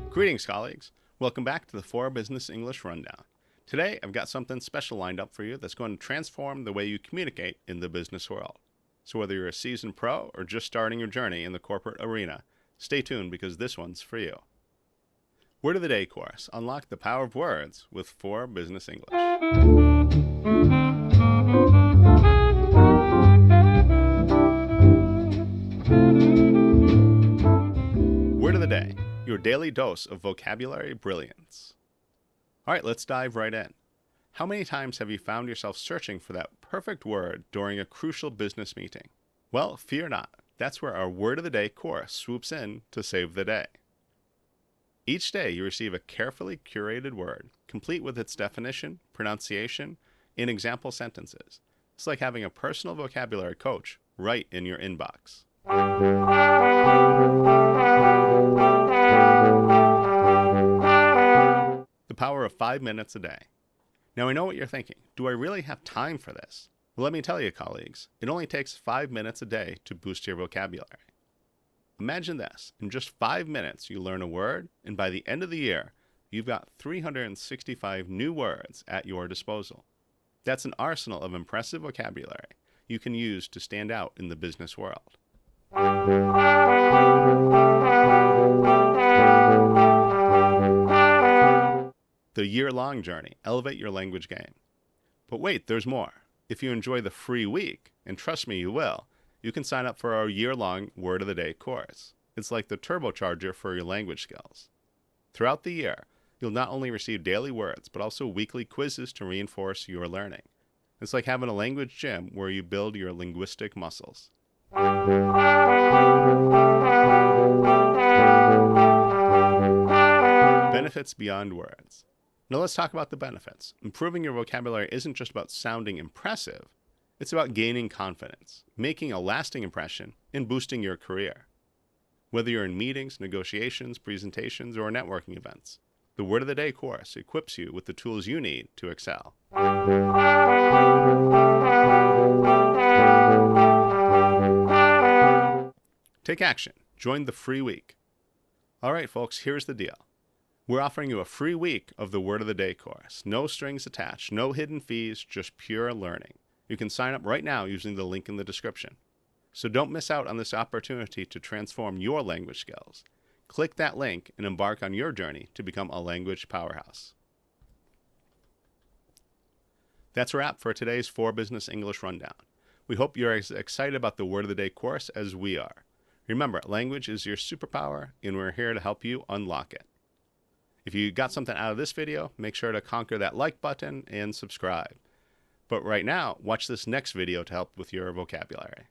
Greetings, colleagues. Welcome back to the 4 Business English Rundown. Today, I've got something special lined up for you that's going to transform the way you communicate in the business world. So whether you're a seasoned pro or just starting your journey in the corporate arena, stay tuned because this one's for you. Word of the Day course. Unlock the power of words with 4 Business English. Word of the Day. Your daily dose of vocabulary brilliance. All right, let's dive right in. How many times have you found yourself searching for that perfect word during a crucial business meeting? Well, fear not. That's where our Word of the Day course swoops in to save the day. Each day you receive a carefully curated word, complete with its definition, pronunciation, and example sentences. It's like having a personal vocabulary coach right in your inbox. The power of 5 minutes a day. Now I know what you're thinking. Do I really have time for this? Well, let me tell you, colleagues, it only takes 5 minutes a day to boost your vocabulary. Imagine this. In just 5 minutes, you learn a word, and by the end of the year, you've got 365 new words at your disposal. That's an arsenal of impressive vocabulary you can use to stand out in the business world. The year-long journey. Elevate your language game. But wait, there's more. If you enjoy the free week, and trust me, you will, you can sign up for our year-long Word of the Day course. It's like the turbocharger for your language skills. Throughout the year, you'll not only receive daily words, but also weekly quizzes to reinforce your learning. It's like having a language gym where you build your linguistic muscles. Benefits beyond words. Now let's talk about the benefits. Improving your vocabulary isn't just about sounding impressive. It's about gaining confidence, making a lasting impression, and boosting your career. Whether you're in meetings, negotiations, presentations, or networking events, the Word of the Day course equips you with the tools you need to excel. Take action. Join the free week. All right, folks, here's the deal. We're offering you a free week of the Word of the Day course. No strings attached, no hidden fees, just pure learning. You can sign up right now using the link in the description. So don't miss out on this opportunity to transform your language skills. Click that link and embark on your journey to become a language powerhouse. That's a wrap for today's 4 Business English Rundown. We hope you're as excited about the Word of the Day course as we are. Remember, language is your superpower, and we're here to help you unlock it. If you got something out of this video, make sure to conquer that like button and subscribe. But right now, watch this next video to help with your vocabulary.